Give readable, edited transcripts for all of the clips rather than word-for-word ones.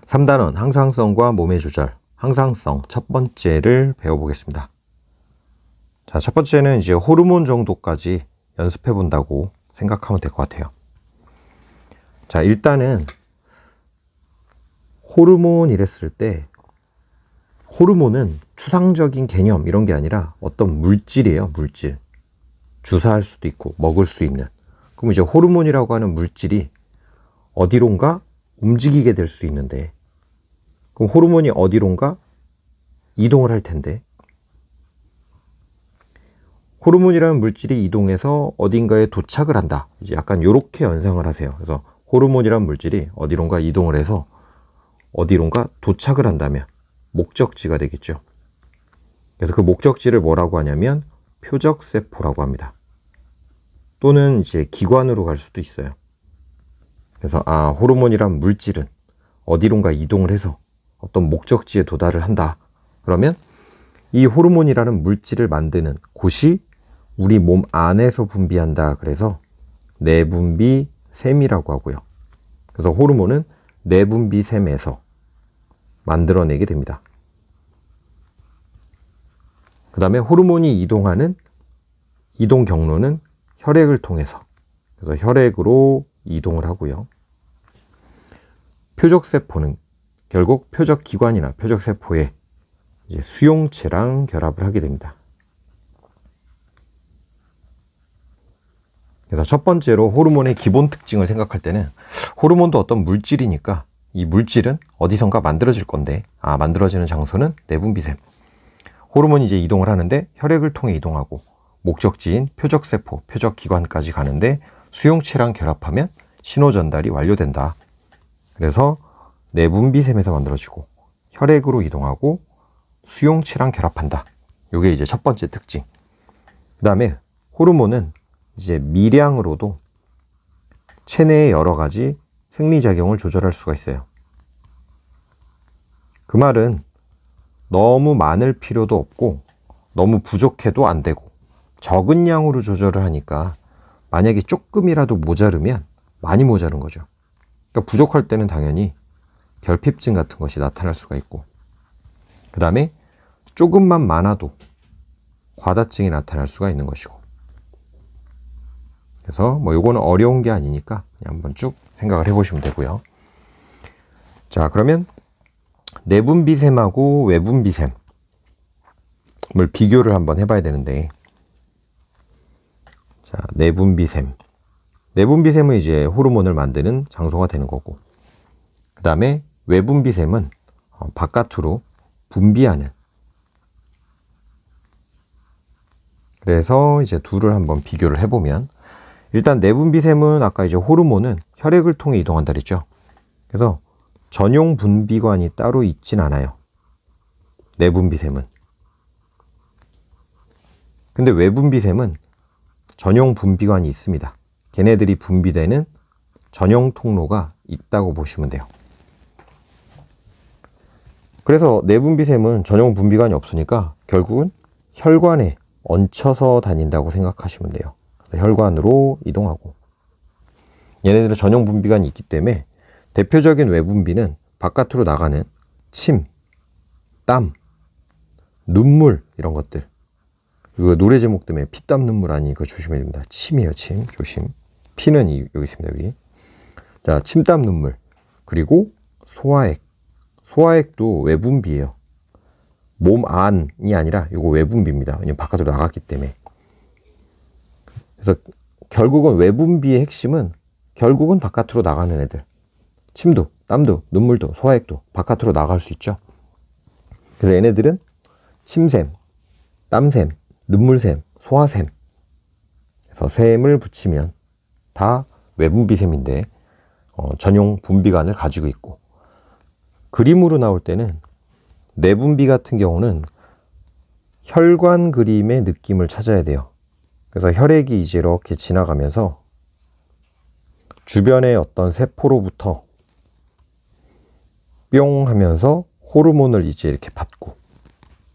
3단원 항상성과 몸의 조절, 항상성 첫 번째를 배워보겠습니다. 자, 첫 번째는 이제 호르몬 정도까지 연습해 본다고 생각하면 될 것 같아요. 자, 일단은 호르몬 이랬을 때 호르몬은 추상적인 개념 이런 게 아니라 어떤 물질이에요. 물질. 주사할 수도 있고 먹을 수 있는. 그럼 이제 호르몬이라고 하는 물질이 어디론가 움직이게 될 수 있는데, 그럼 호르몬이 어디론가 이동을 할 텐데, 호르몬이라는 물질이 이동해서 어딘가에 도착을 한다. 이제 약간 요렇게 연상을 하세요. 그래서 호르몬이라는 물질이 어디론가 이동을 해서 어디론가 도착을 한다면 목적지가 되겠죠. 그래서 그 목적지를 뭐라고 하냐면 표적세포라고 합니다. 또는 이제 기관으로 갈 수도 있어요. 그래서 호르몬이란 물질은 어디론가 이동을 해서 어떤 목적지에 도달을 한다. 그러면 이 호르몬이라는 물질을 만드는 곳이 우리 몸 안에서 분비한다. 그래서 내분비샘이라고 하고요. 그래서 호르몬은 내분비샘에서 만들어내게 됩니다. 그 다음에 호르몬이 이동하는 이동 경로는 혈액을 통해서, 그래서 혈액으로 이동을 하고요. 표적세포는 결국 표적기관이나 표적세포의 이제 수용체랑 결합을 하게 됩니다. 그래서 첫 번째로 호르몬의 기본 특징을 생각할 때는 호르몬도 어떤 물질이니까 이 물질은 어디선가 만들어질 건데, 만들어지는 장소는 내분비샘. 호르몬이 이제 이동을 하는데 혈액을 통해 이동하고 목적지인 표적세포, 표적기관까지 가는데 수용체랑 결합하면 신호 전달이 완료된다. 그래서 내분비샘에서 만들어지고 혈액으로 이동하고 수용체랑 결합한다. 이게 이제 첫 번째 특징. 그 다음에 호르몬은 이제 미량으로도 체내의 여러 가지 생리작용을 조절할 수가 있어요. 그 말은 너무 많을 필요도 없고 너무 부족해도 안 되고 적은 양으로 조절을 하니까 만약에 조금이라도 모자르면 많이 모자른 거죠. 그러니까 부족할 때는 당연히 결핍증 같은 것이 나타날 수가 있고, 그 다음에 조금만 많아도 과다증이 나타날 수가 있는 것이고. 그래서 요거는 어려운 게 아니니까 그냥 한번 쭉 생각을 해보시면 되고요. 자, 그러면 내분비샘하고 외분비샘을 비교를 한번 해봐야 되는데, 자, 내분비샘은 이제 호르몬을 만드는 장소가 되는 거고, 그 다음에 외분비샘은 바깥으로 분비하는. 그래서 이제 둘을 한번 비교를 해보면, 일단 내분비샘은 아까 이제 호르몬은 혈액을 통해 이동한다 그랬죠. 그래서 전용 분비관이 따로 있진 않아요. 내분비샘은. 근데 외분비샘은 전용 분비관이 있습니다. 걔네들이 분비되는 전용 통로가 있다고 보시면 돼요. 그래서 내분비샘은 전용 분비관이 없으니까 결국은 혈관에 얹혀서 다닌다고 생각하시면 돼요. 혈관으로 이동하고, 얘네들은 전용 분비관이 있기 때문에 대표적인 외분비는 바깥으로 나가는 침, 땀, 눈물 이런 것들. 그 노래 제목 때문에 피땀 눈물 아니, 그거 조심해야 됩니다. 침이에요, 침. 조심. 피는 여기 있습니다, 여기. 자, 침땀 눈물. 그리고 소화액. 소화액도 외분비예요. 몸 안이 아니라 이거 외분비입니다. 왜냐면 바깥으로 나갔기 때문에. 그래서 결국은 외분비의 핵심은 결국은 바깥으로 나가는 애들. 침도, 땀도, 눈물도, 소화액도 바깥으로 나갈 수 있죠. 그래서 얘네들은 침샘, 땀샘, 눈물샘, 소화샘. 그래서 샘을 붙이면 다 외분비샘인데 전용 분비관을 가지고 있고, 그림으로 나올 때는 내분비 같은 경우는 혈관 그림의 느낌을 찾아야 돼요. 그래서 혈액이 이제 이렇게 지나가면서 주변의 어떤 세포로부터 뿅 하면서 호르몬을 이제 이렇게 받고,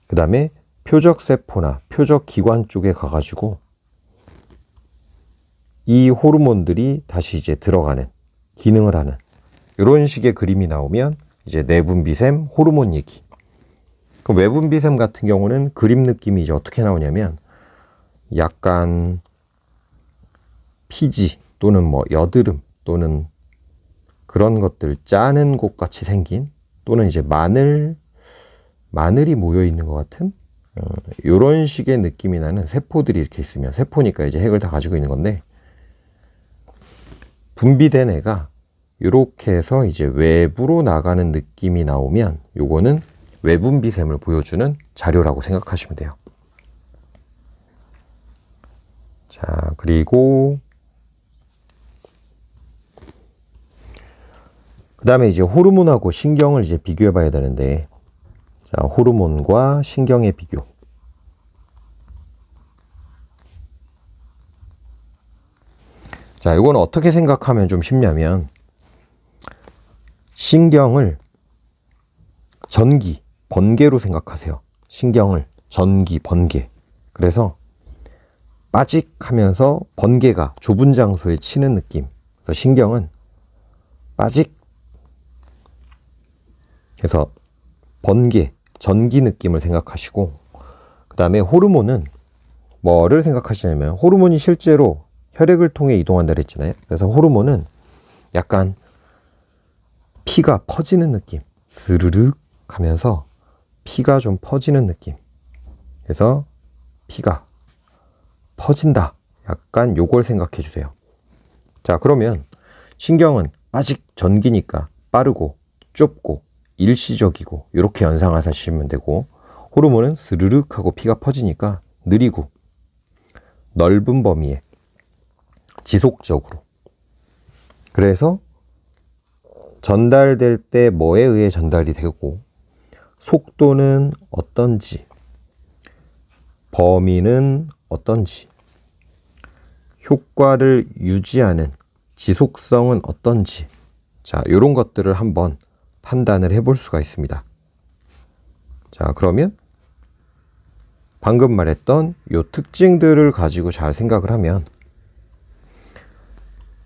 그 다음에 표적세포나 표적기관 쪽에 가가지고 이 호르몬들이 다시 이제 들어가는, 기능을 하는 이런 식의 그림이 나오면 이제 내분비샘, 호르몬 얘기. 그 외분비샘 같은 경우는 그림 느낌이 이제 어떻게 나오냐면 약간 피지 또는 뭐 여드름 또는 그런 것들 짜는 곳 같이 생긴 또는 이제 마늘이 모여 있는 것 같은 요런 식의 느낌이 나는 세포들이 이렇게 있으면 세포니까 이제 핵을 다 가지고 있는 건데 분비된 애가 이렇게 해서 이제 외부로 나가는 느낌이 나오면 요거는 외분비샘을 보여주는 자료라고 생각하시면 돼요. 자, 그리고 그 다음에 이제 호르몬하고 신경을 이제 비교해 봐야 되는데, 자, 호르몬과 신경의 비교. 자, 이건 어떻게 생각하면 좀 쉽냐면, 신경을 전기, 번개로 생각하세요. 신경을 전기, 번개. 그래서 빠직 하면서 번개가 좁은 장소에 치는 느낌. 그래서 신경은 빠직. 그래서 번개, 전기 느낌을 생각하시고, 그 다음에 호르몬은 뭐를 생각하시냐면, 호르몬이 실제로 혈액을 통해 이동한다 그랬잖아요. 그래서 호르몬은 약간 피가 퍼지는 느낌. 스르륵 하면서 피가 좀 퍼지는 느낌. 그래서 피가 퍼진다. 약간 요걸 생각해 주세요. 자, 그러면 신경은 빠직 전기니까 빠르고 좁고 일시적이고 이렇게 연상하시면 되고, 호르몬은 스르륵 하고 피가 퍼지니까 느리고 넓은 범위에 지속적으로. 그래서 전달될 때 뭐에 의해 전달이 되고 속도는 어떤지, 범위는 어떤지, 효과를 유지하는 지속성은 어떤지, 자, 이런 것들을 한번 판단을 해볼 수가 있습니다. 자, 그러면 방금 말했던 이 특징들을 가지고 잘 생각을 하면,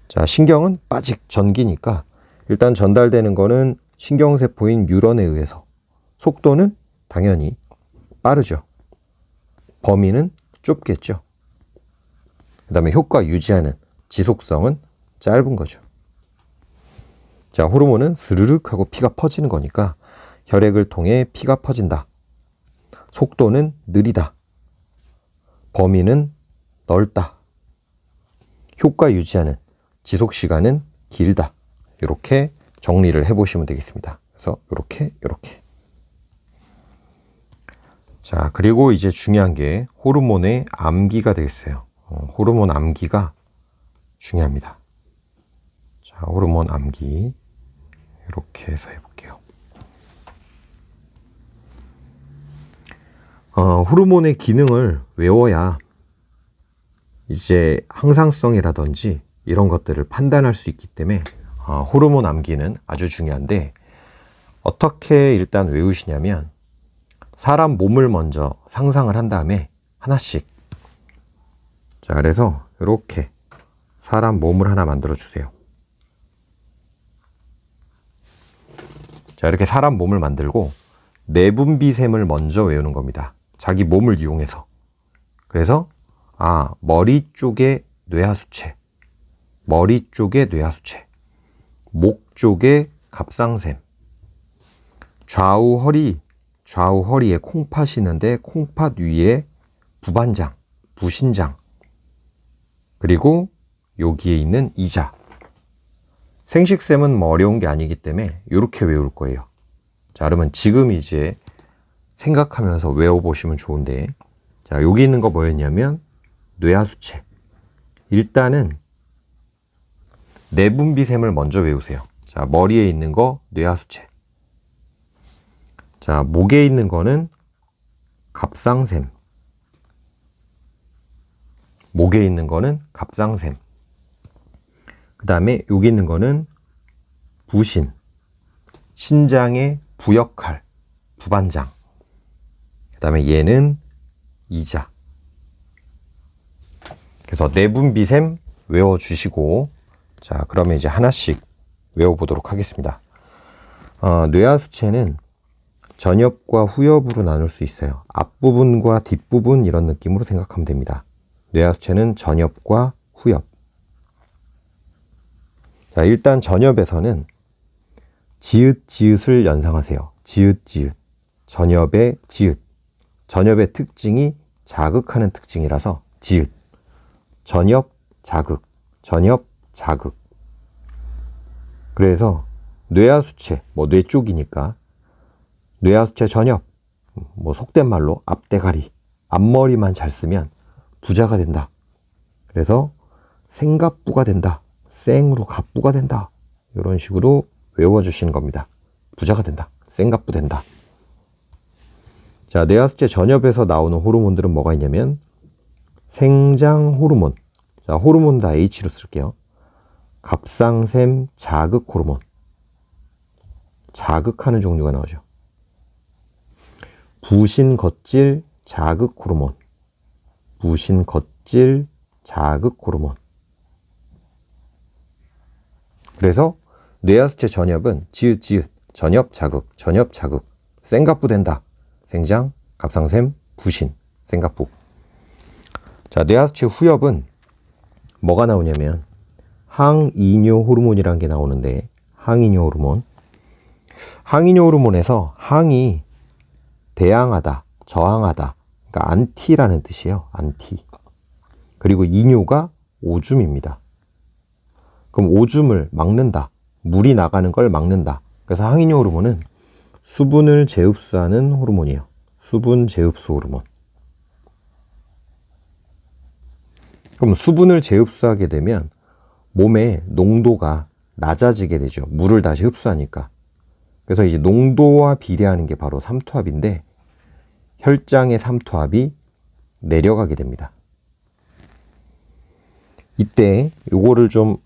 자, 신경은 빠직 전기니까 일단 전달되는 거는 신경세포인 뉴런에 의해서, 속도는 당연히 빠르죠. 범위는 좁겠죠. 그 다음에 효과 유지하는 지속성은 짧은 거죠. 자, 호르몬은 스르륵 하고 피가 퍼지는 거니까 혈액을 통해 피가 퍼진다. 속도는 느리다. 범위는 넓다. 효과 유지하는 지속시간은 길다. 이렇게 정리를 해보시면 되겠습니다. 그래서 이렇게. 자, 그리고 이제 중요한 게 호르몬의 암기가 되겠어요. 호르몬 암기가 중요합니다. 자, 호르몬 암기 이렇게 해서 해볼게요. 호르몬의 기능을 외워야 이제 항상성이라든지 이런 것들을 판단할 수 있기 때문에 호르몬 암기는 아주 중요한데, 어떻게 일단 외우시냐면 사람 몸을 먼저 상상을 한 다음에 하나씩, 자, 그래서 이렇게 사람 몸을 하나 만들어 주세요. 자, 이렇게 사람 몸을 만들고 내분비샘을 먼저 외우는 겁니다. 자기 몸을 이용해서. 그래서 머리 쪽에 뇌하수체, 머리 쪽에 뇌하수체, 목 쪽에 갑상샘, 좌우 허리에 콩팥이 있는데 콩팥 위에 부반장, 부신장, 그리고 여기에 있는 이자. 생식샘은 뭐 어려운 게 아니기 때문에 이렇게 외울 거예요. 자, 그러면 지금 이제 생각하면서 외워보시면 좋은데, 자, 여기 있는 거 뭐였냐면 뇌하수체. 일단은 내분비샘을 먼저 외우세요. 자, 머리에 있는 거 뇌하수체. 자, 목에 있는 거는 갑상샘. 목에 있는 거는 갑상샘. 그 다음에 여기 있는 거는 부신. 신장의 부역할, 부반장. 그 다음에 얘는 이자. 그래서 내분비샘 외워주시고, 자, 그러면 이제 하나씩 외워보도록 하겠습니다. 뇌하수체는 전엽과 후엽으로 나눌 수 있어요. 앞부분과 뒷부분 이런 느낌으로 생각하면 됩니다. 뇌하수체는 전엽과 후엽. 자, 일단 전엽에서는 지읒, 지읒을 연상하세요. 지읒, 지읒. 전엽의 지읒. 전엽의 특징이 자극하는 특징이라서 지읒. 전엽, 자극. 전엽, 자극. 그래서 뇌하수체, 뇌 쪽이니까 뇌하수체 전엽, 속된 말로 앞대가리, 앞머리만 잘 쓰면 부자가 된다. 그래서 생갑부가 된다. 생으로 갑부가 된다. 이런 식으로 외워주시는 겁니다. 부자가 된다. 생갑부 된다. 자, 뇌하수체 전엽에서 나오는 호르몬들은 뭐가 있냐면 생장 호르몬. 자, 호르몬 다 H로 쓸게요. 갑상샘 자극 호르몬. 자극하는 종류가 나오죠. 부신 겉질 자극 호르몬. 부신 겉질 자극 호르몬. 그래서 뇌하수체 전엽은 지읒 지읒 전엽 자극 전엽 자극 생갑부 된다. 생장, 갑상샘, 부신, 생갑부. 자, 뇌하수체 후엽은 뭐가 나오냐면 항이뇨 호르몬이라는 게 나오는데 항이뇨 호르몬. 항이뇨 호르몬에서 항이 대항하다, 저항하다. 그러니까 안티라는 뜻이에요. 안티. 그리고 이뇨가 오줌입니다. 그럼 오줌을 막는다. 물이 나가는 걸 막는다. 그래서 항이뇨 호르몬은 수분을 재흡수하는 호르몬이에요. 수분 재흡수 호르몬. 그럼 수분을 재흡수하게 되면 몸의 농도가 낮아지게 되죠. 물을 다시 흡수하니까. 그래서 이제 농도와 비례하는 게 바로 삼투압인데 혈장의 삼투압이 내려가게 됩니다. 이때 요거를 좀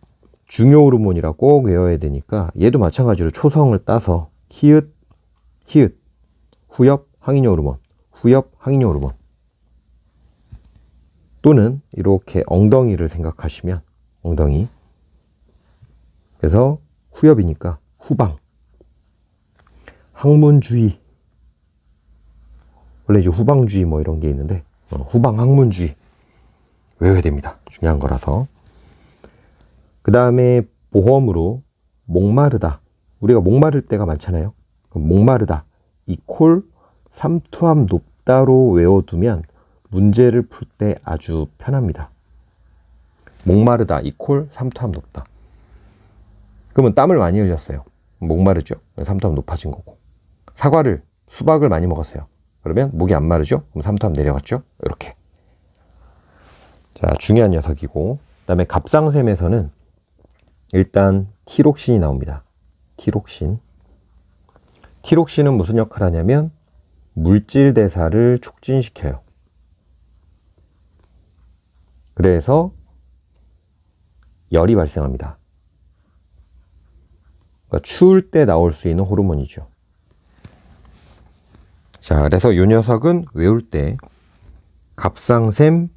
중요 호르몬이라 꼭 외워야 되니까 얘도 마찬가지로 초성을 따서 히읗, 히읗, 후엽, 항이뇨 호르몬, 후엽, 항이뇨 호르몬. 또는 이렇게 엉덩이를 생각하시면 엉덩이. 그래서 후엽이니까 후방. 항문주의. 원래 이제 후방주의 이런 게 있는데 후방 항문주의 외워야 됩니다. 중요한 거라서. 그 다음에 보험으로 목마르다. 우리가 목마를 때가 많잖아요. 그럼 목마르다. 이콜 삼투압 높다로 외워두면 문제를 풀 때 아주 편합니다. 목마르다. 이콜 삼투압 높다. 그러면 땀을 많이 흘렸어요. 목마르죠. 삼투압 높아진 거고. 수박을 많이 먹었어요. 그러면 목이 안 마르죠? 그럼 삼투압 내려갔죠? 이렇게. 자, 중요한 녀석이고. 그 다음에 갑상샘에서는 일단 티록신이 나옵니다. 티록신. 티록신은 무슨 역할을 하냐면 물질 대사를 촉진시켜요. 그래서 열이 발생합니다. 그러니까 추울 때 나올 수 있는 호르몬이죠. 자, 그래서 이 녀석은 외울 때 갑상샘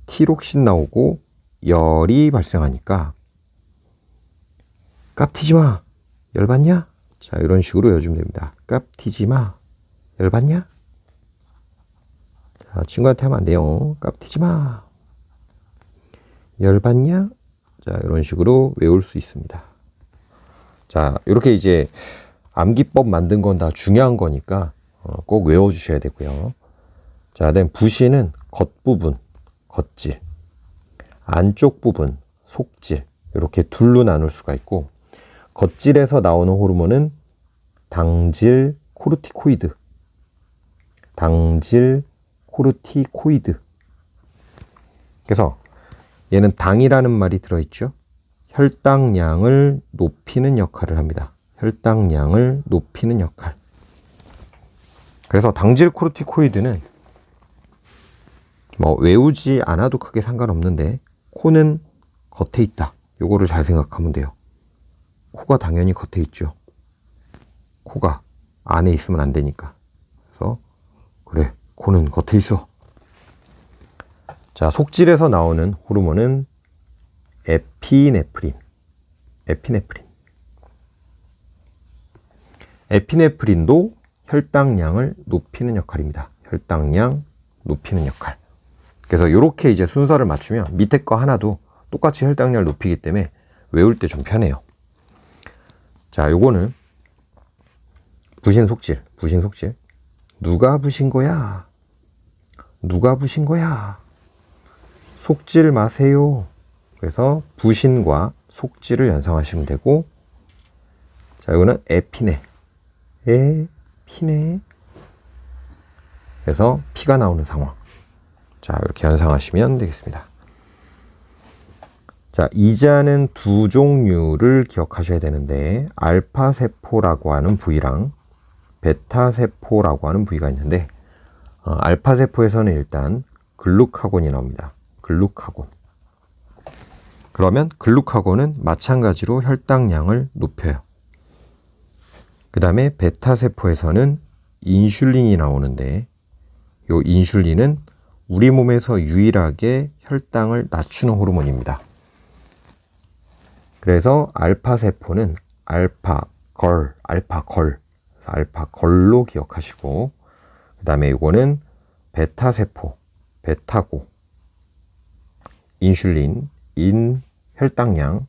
티록신 나오고 열이 발생하니까 깝티지 마. 열받냐? 자, 이런 식으로 외워주면 됩니다. 깝티지 마. 열받냐? 자, 친구한테 하면 안 돼요. 깝티지 마. 열받냐? 자, 이런 식으로 외울 수 있습니다. 자, 이렇게 이제 암기법 만든 건 다 중요한 거니까 꼭 외워주셔야 되고요. 자, 그다음 부신은 겉부분, 겉질, 안쪽 부분, 속질 이렇게 둘로 나눌 수가 있고 겉질에서 나오는 호르몬은 당질 코르티코이드, 당질 코르티코이드. 그래서 얘는 당이라는 말이 들어있죠. 혈당량을 높이는 역할을 합니다. 혈당량을 높이는 역할. 그래서 당질 코르티코이드는 외우지 않아도 크게 상관없는데 코는 겉에 있다. 요거를 잘 생각하면 돼요. 코가 당연히 겉에 있죠. 코가 안에 있으면 안 되니까. 그래서 그래, 코는 겉에 있어. 자, 속질에서 나오는 호르몬은 에피네프린. 에피네프린. 에피네프린도 혈당량을 높이는 역할입니다. 혈당량 높이는 역할. 그래서 이렇게 이제 순서를 맞추면 밑에 거 하나도 똑같이 혈당량을 높이기 때문에 외울 때 좀 편해요. 자, 요거는 부신 속질. 누가 부신 거야? 누가 부신 거야? 속질 마세요. 그래서 부신과 속질을 연상하시면 되고, 자, 이거는 에피네. 피네. 그래서 피가 나오는 상황. 자, 이렇게 연상하시면 되겠습니다. 자, 이자는 두 종류를 기억하셔야 되는데, 알파 세포라고 하는 부위랑 베타 세포라고 하는 부위가 있는데, 알파 세포에서는 일단 글루카곤이 나옵니다. 글루카곤. 그러면 글루카곤은 마찬가지로 혈당량을 높여요. 그 다음에 베타 세포에서는 인슐린이 나오는데, 이 인슐린은 우리 몸에서 유일하게 혈당을 낮추는 호르몬입니다. 그래서 알파 세포는 알파걸로 기억하시고, 그 다음에 이거는 베타 세포, 베타고, 인슐린, 혈당량,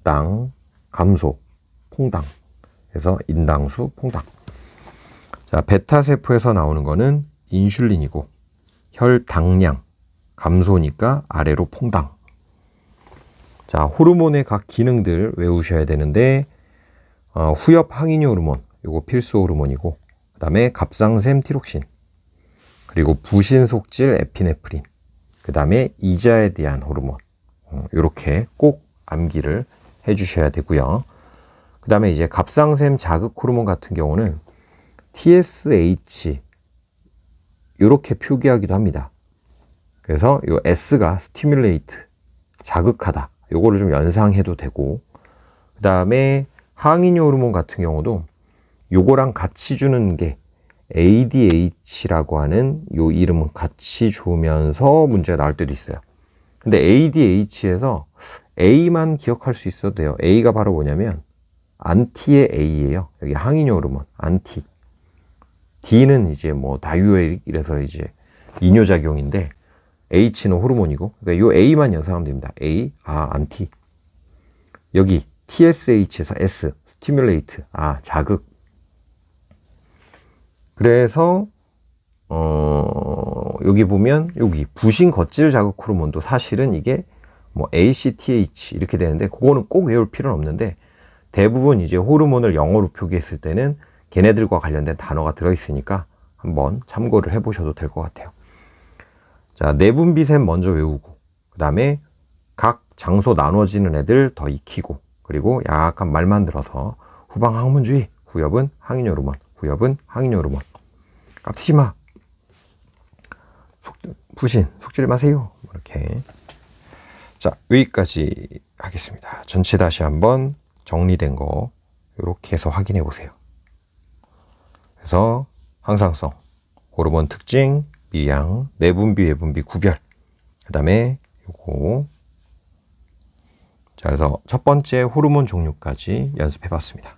당, 감소, 퐁당. 그래서 인당수, 퐁당. 자, 베타 세포에서 나오는 거는 인슐린이고, 혈당량, 감소니까 아래로 퐁당. 자, 호르몬의 각 기능들 외우셔야 되는데, 후엽 항인효 호르몬, 요거 필수 호르몬이고, 그 다음에 갑상샘 티록신, 그리고 부신 속질 에피네프린, 그 다음에 이자에 대한 호르몬, 요렇게 꼭 암기를 해주셔야 되고요. 그 다음에 이제 갑상샘 자극 호르몬 같은 경우는 TSH, 요렇게 표기하기도 합니다. 그래서 요 S가 stimulate, 자극하다. 요거를 좀 연상해도 되고, 그 다음에 항인효 호르몬 같은 경우도 요거랑 같이 주는 게 ADH라고 하는 요 이름은 같이 주면서 문제가 나올 때도 있어요. 근데 ADH에서 A만 기억할 수 있어도 돼요. A가 바로 뭐냐면 안티의 A예요. 여기 항인효 호르몬, 안티. D는 이제 뭐 다이우레릭 이래서 이제 이뇨작용인데, H는 호르몬이고, 그러니까 요 A만 연상하면 됩니다. A, 안티. 여기 TSH에서 S, stimulate, 자극. 그래서 여기 보면 여기 부신 겉질 자극 호르몬도 사실은 이게 뭐 ACTH 이렇게 되는데, 그거는 꼭 외울 필요는 없는데, 대부분 이제 호르몬을 영어로 표기했을 때는 걔네들과 관련된 단어가 들어있으니까 한번 참고를 해보셔도 될 것 같아요. 자, 내분비샘 먼저 외우고, 그 다음에 각 장소 나눠지는 애들 더 익히고, 그리고 약간 말만 들어서 후방 항문주의, 후엽은 항인효 호르몬, 후엽은 항인효 호르몬. 깝치지 마. 부신, 속질 마세요. 이렇게. 자, 여기까지 하겠습니다. 전체 다시 한번 정리된 거 이렇게 해서 확인해 보세요. 그래서 항상성, 호르몬 특징, 미량, 내분비, 외분비 구별, 그 다음에 요거. 자, 그래서 첫 번째 호르몬 종류까지 연습해 봤습니다.